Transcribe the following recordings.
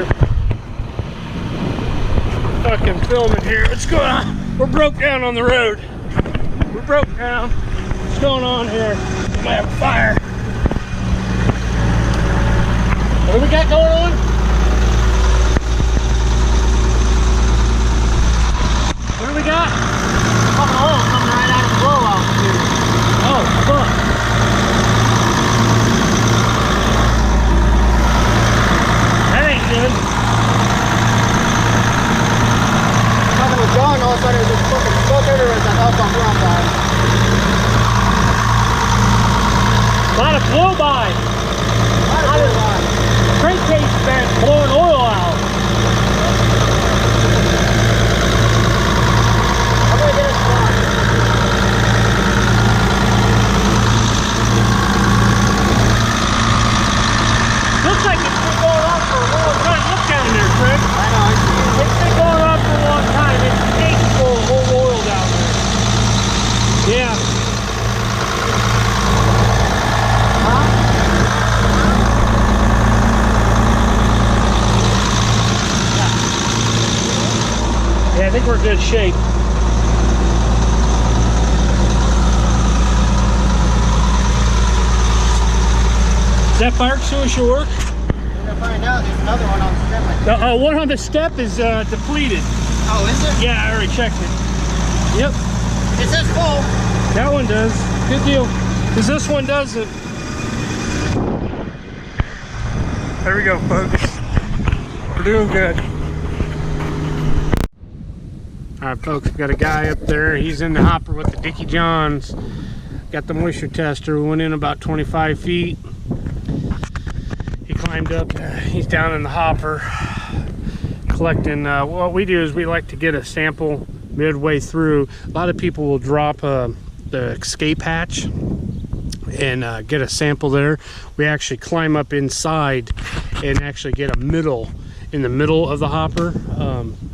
here. Fucking filming here. What's going on? We're broke down on the road. We're broke down. What's going on here? We might have a fire. What do we got going on? What do we got? Fucking oil coming right out of the blowout here. Oh, fuck. That ain't good. Talking with John, all of a sudden it was just fucking stuck everywhere at the house on ground side. A lot of blow by. Crankcase vent blowing oil out. I'm gonna get it started. Looks like it's been going on for a long time. Look down there, Craig. I know, I see it. It's been going on for a long time. It's capable of whole oil down there. Yeah. Yeah, I think we're in good shape. Is that fire extinguisher work? We're gonna find out. There's another one on the step. The one on the step is depleted. Oh, is it? Yeah, I already checked it. Yep, It says full. that one does. Good deal. Because this one doesn't. There we go, folks. We're doing good. All right, folks, we got a guy up there. He's in the hopper with the Dickie Johns. Got the moisture tester. We went in about 25 feet. He climbed up. He's down in the hopper collecting. What we do is we like to get a sample midway through. A lot of people will drop the escape hatch and get a sample there. We actually climb up inside and actually get a middle in the middle of the hopper,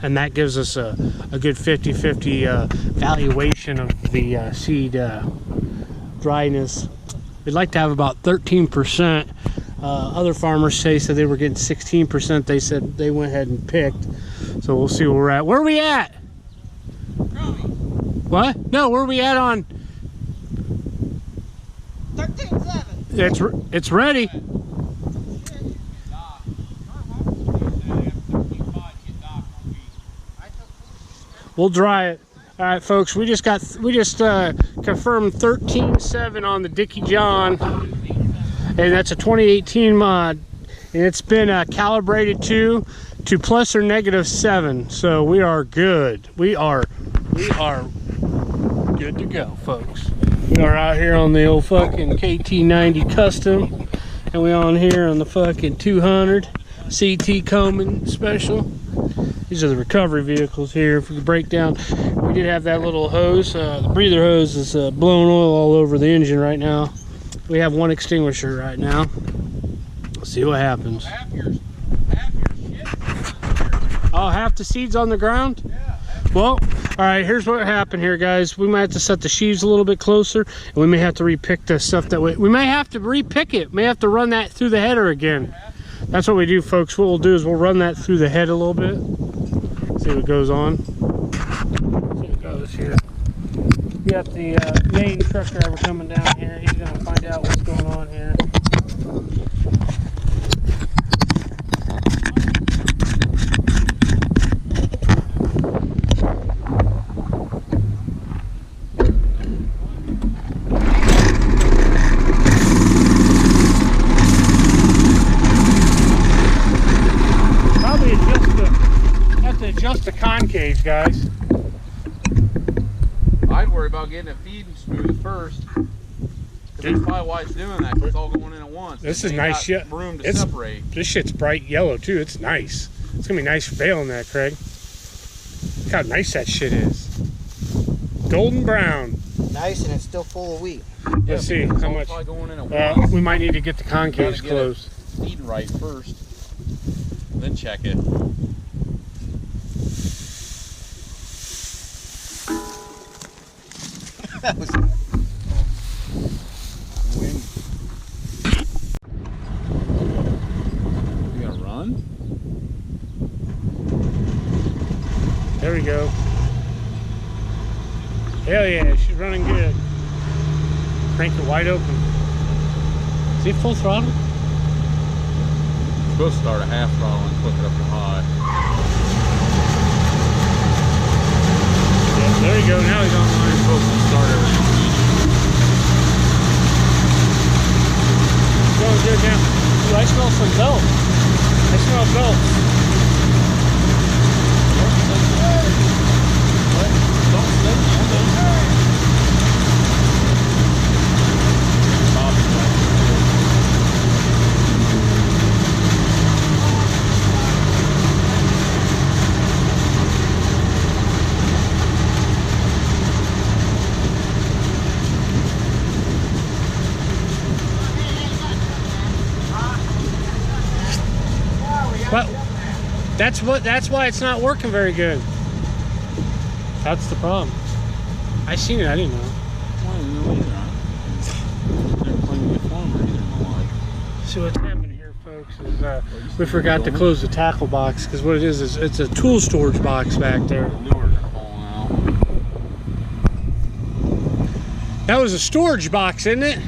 and that gives us a good 50-50 valuation of the seed dryness. We'd like to have about 13%. Other farmers said they were getting 16%. They said they went ahead and picked. So we'll see where we're at. Where are we at? What? No, where are we at on? 13.7. It's ready. We'll dry it. All right, folks. We just confirmed 13.7 on the Dickie John, and that's a 2018 mod, and it's been calibrated to plus or negative 7. So we are good. We are good to go, folks. We are out here on the old fucking KT90 Custom, and we on here on the fucking 200 CT Coleman Special. These are the recovery vehicles here for the breakdown. We did have that little hose. The breather hose is blowing oil all over the engine right now. We have one extinguisher right now. Let's see what happens. Half your shit. Oh, half the seeds on the ground? Yeah. Well, all right, here's what happened here, guys. We might have to set the sheaves a little bit closer, and we may have to repick the stuff that we may have to repick it. May have to run that through the header again. That's what we do, folks. What we'll do is we'll run that through the head a little bit. See what goes on. See what goes here. We got the main truck driver coming down here. He's going to find out what's going on here. Adjust the concaves, guys. I'd worry about getting it feeding smooth first. That's probably why it's doing that. 'Cause it's all going in at once. This is nice shit. Room to separate. This shit's bright yellow too. It's nice. It's gonna be nice for baling that, Craig. Look how nice that shit is. Golden brown. Nice, and it's still full of wheat. Let's see it's how all much. probably going in at once. We might need to get the concaves Gotta get closed. it feeding right first, then check it. That was You gonna run? There we go. Hell yeah, she's running good. Crank it wide open. Is he full throttle? Supposed to start at half throttle and click it up to high. Yeah, there you go. Now he's online. Supposed to start everything medium. Going good now. Ooh, I smell some belts. I smell belts. But that's why it's not working very good. That's the problem. I seen it, I didn't know. I didn't know either. Never played with the farmer either in my life. See what's happening here, folks, is we forgot to close the tackle box, because what it is it's a tool storage box back there. The lures are falling out. That was a storage box, isn't it?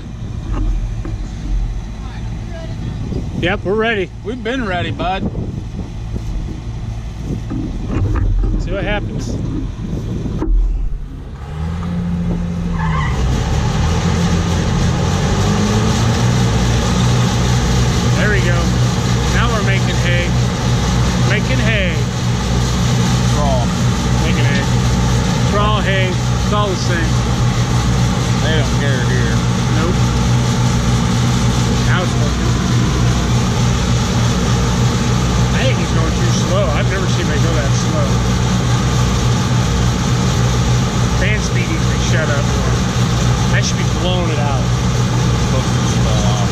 Yep, we're ready. We've been ready, bud. See what happens. There we go. Now we're making hay. Making hay. Straw. Making hay. Straw, hay. It's all the same. They don't care here. Nope. Now it's working. I think he's going too slow. I've never seen him go that slow. Fan speed needs to be shut up more. I should be blowing it out. Supposed to fall off.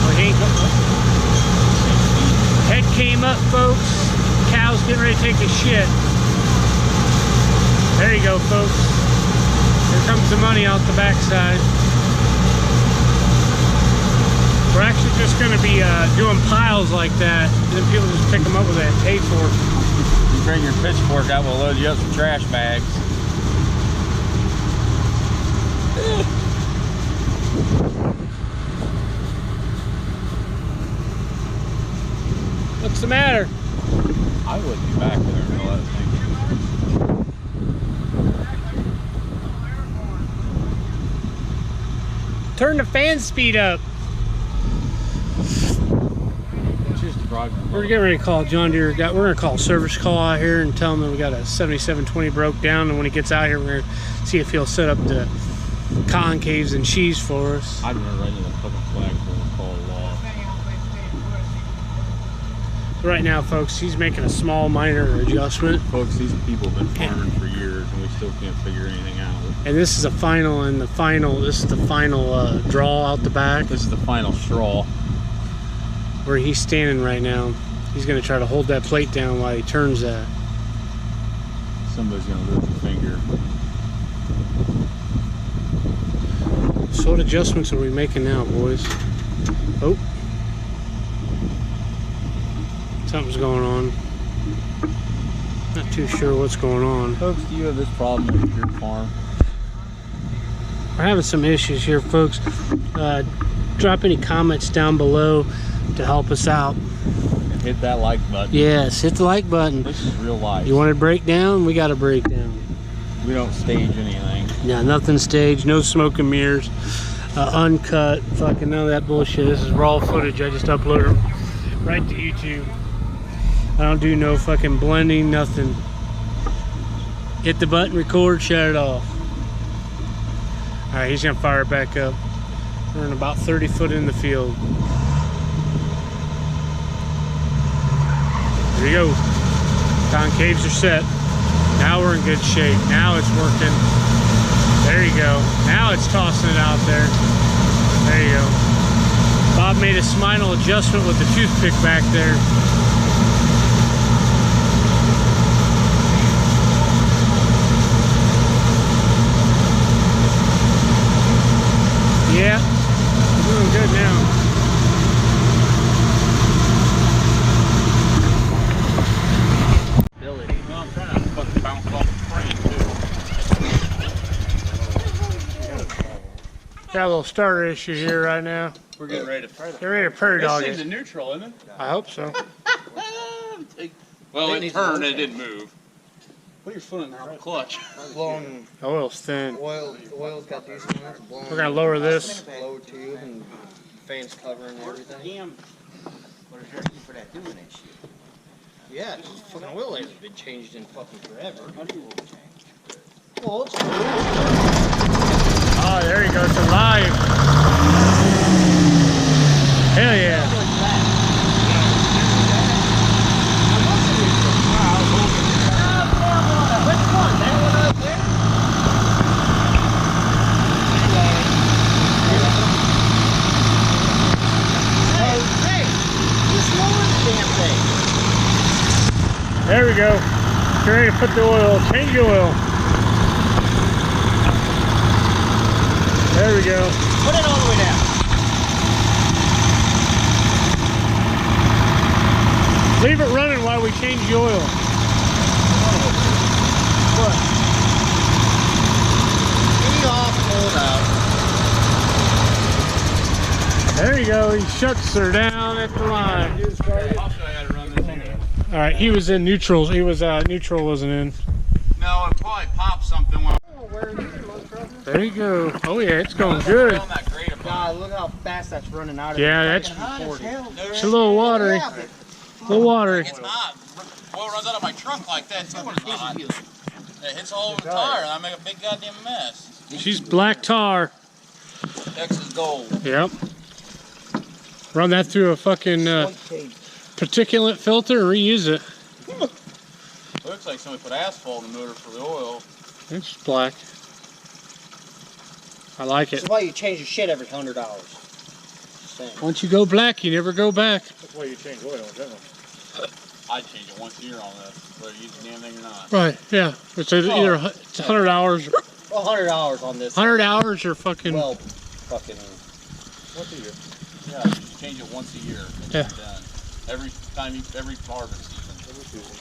Well, he ain't head came up, folks. Cow's getting ready to take a shit. There you go, folks. Here comes the money out the backside. We're actually just going to be doing piles like that. Then people just pick them up with that and pay for it. You bring your pitchfork out, we'll load you up some trash bags. What's the matter? I wouldn't be back there until that thing. Turn the fan speed up. We're getting ready to call John Deere. We're going to call a service call out here and tell him that we got a 7720 broke down. And when he gets out here, we're going to see if he'll set up the concaves and sheaves for us. I'd run right into the fucking flag for a call law. Right now, folks, he's making a small minor adjustment. Folks, these people have been farming for years and we still can't figure anything out. And this is the final, this is the final draw out the back. This is the final straw. Where he's standing right now. He's going to try to hold that plate down while he turns that. Somebody's going to lift a finger. So what adjustments are we making now, boys? Oh. Something's going on. Not too sure what's going on. Folks, do you have this problem with your farm? We're having some issues here, folks. Drop any comments down below to help us out. And hit that like button. Yes, hit the like button. This is real life. You want to break down? We got to break down. We don't stage anything. Yeah, nothing staged, no smoke and mirrors, uncut, fucking none of that bullshit. This is raw footage. I just uploaded it right to YouTube. I don't do no fucking blending, nothing. Hit the button, record, shut it off. All right, he's gonna fire it back up. We're in about 30 foot in the field. There you go. Concaves are set. Now we're in good shape. Now it's working. There you go. Now it's tossing it out there. There you go. Bob made a spinal adjustment with the toothpick back there. Yeah, we're doing good now. No, I'm trying to Got a little starter issue here right now. We're getting ready to Get ready to prairie dog This it. thing's in neutral, isn't it? I hope so. Well, it turned and it didn't move. Put your foot in the clutch. Blowing The oil's thin. oil. The oil's got decent amounts of blowing. We're gonna lower this. Lower tube and fans covering everything. Damn. What is there reason for that doing that shit? Yeah, the fucking oil hasn't been changed in fucking forever. How do you want to change? Well, it's Oh, there you go. It's alive. Hell yeah. There we go. Get ready to put the oil. Change the oil. There we go. Put it all the way down. Leave it running while we change the oil. What? Feed off, pull it out. There you go. He shuts her down at the line. I'll show you how to run this thing. All right, he was in neutral. He was neutral, wasn't in. No, it probably popped something when There you go. Oh yeah, it's going good. on that grate above. God, look how fast that's running out of Yeah, it. that's Hot as hell. it's a little watery. Yeah, A little watery. It's hot. Oil runs out of my trunk like that too when it's hot. It hits all over the tire and I make a big goddamn mess. She's black tar. X is gold. Yep. Run that through a fucking particulate filter and reuse it. Looks like somebody put asphalt in the motor for the oil. It's black. I like it. That's why you change your shit every $100. Once you go black, you never go back. That's why you change oil in general. I change it once a year on this, whether you use the damn thing or not. Right. Yeah. It's either it's $100 or Well, $100 on this. $100 or fucking. Well, fucking once a year. Yeah, you just change it once a year. And Yeah. it's done. Every time, every harvest season. Every season.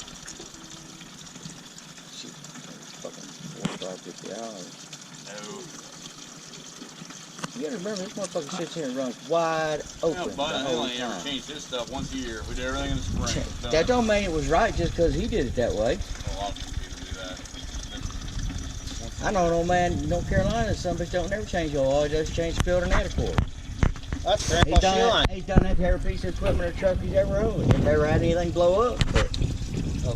Fucking 45, 50 hours. No. You gotta remember, this motherfucker sits here and runs wide open No, the Bud whole only ever time. changed this stuff once a year. We did everything in the spring. It was done. That don't mean it was right just because he did it that way. A lot of people do that. I know an old man in North Carolina, some bitch don't never change your oil, just change the filter and add a quart. That's He's Grandpa done, Sheehan. he's done that to every piece of equipment or truck he's ever owned. He's never had anything blow up. But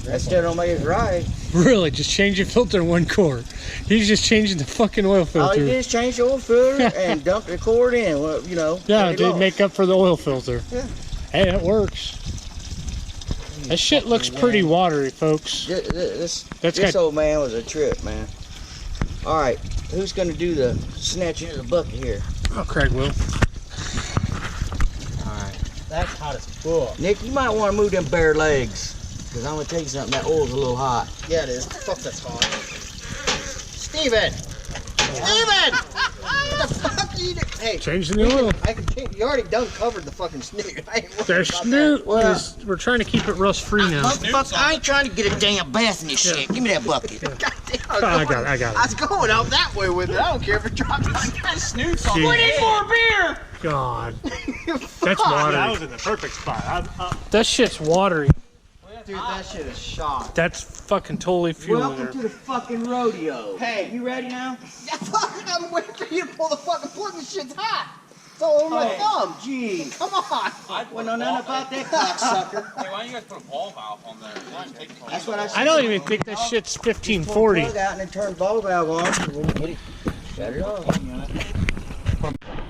that still don't make it right. Really, just change your filter in one quart. He's just changing the fucking oil All he filter. did is change the oil filter and dump the cord in. Well, you know. Yeah, take it to off. make up for the oil filter. Yeah. Hey, that works. That shit looks pretty watery, folks. This That's this got old man was a trip, man. All right, who's gonna do the snatching of the bucket here? oh, Craig will. All right, That's hot as fuck. Nick, you might want to move them bare legs, cause I'm gonna tell you something. That oil's a little hot. Yeah, it is. Fuck, that's hot. Steven! Steven! What the fuck are you doing? Hey, Changing the oil. I can change. You already done covered the fucking snoot. I ain't worried Their about snoot Well- is. We're trying to keep it rust free now. Motherfucker, I ain't trying to get a damn bath in this shit. Give me that bucket. that. God damn, Oh, I got it. I got I it. was going out that way with it. I don't care if it drops like that. Snoots on Jeez. the head. beer! God, that's Fuck. watery. in the perfect spot. That shit's watery. Dude, that shit is shot. That's fucking totally fuel in Welcome there. to the fucking rodeo. Hey. You ready now? Yeah, fucking, I'm waiting for you to pull the fucking plug. This shit's hot. It's all over my thumb. Gee. Come on. Well, know nothing about that cocksucker. Hey, why don't you guys put a ball valve on there? Why don't you take the That's what I said. I don't even think that shit's Pull the 1540. plug out and then turn the ball valve on. Shut it off.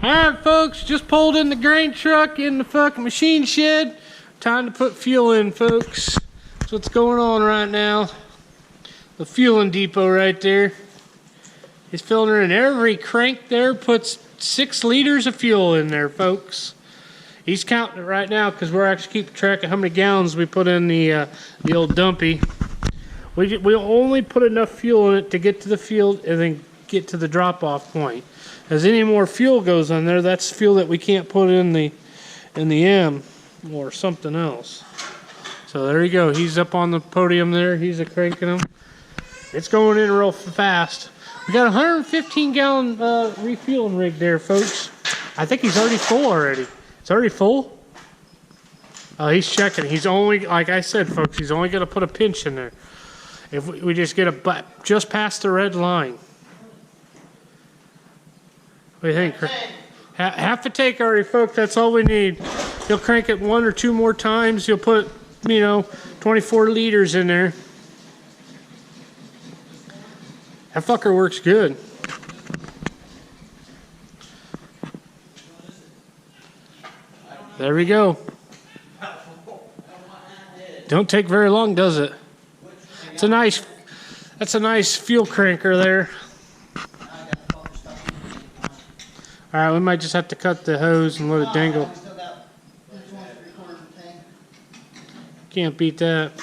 Alright folks, just pulled in the grain truck in the fucking machine shed. Time to put fuel in, folks. That's what's going on right now. The fueling depot right there. He's filling her in. Every crank there puts 6 liters of fuel in there, folks. He's counting it right now because we're actually keeping track of how many gallons we put in the old dumpy. We only put enough fuel in it to get to the field and then get to the drop-off point. As any more fuel goes on there, that's fuel that we can't put in the M or something else. So there you go. He's up on the podium there. He's cranking them. It's going in real fast. We got a 115 gallon refueling rig there, folks. I think he's already full already. It's already full? Oh, he's checking. He's only, like I said, folks, he's only going to put a pinch in there. If we just get just past the red line. What do you think? Half a tank already, folks. That's all we need. You'll crank it 1 or 2 more times. You'll put, 24 liters in there. That fucker works good. There we go. Don't take very long, does it? That's a nice fuel cranker there. All right, we might just have to cut the hose and let it dangle. Can't beat that.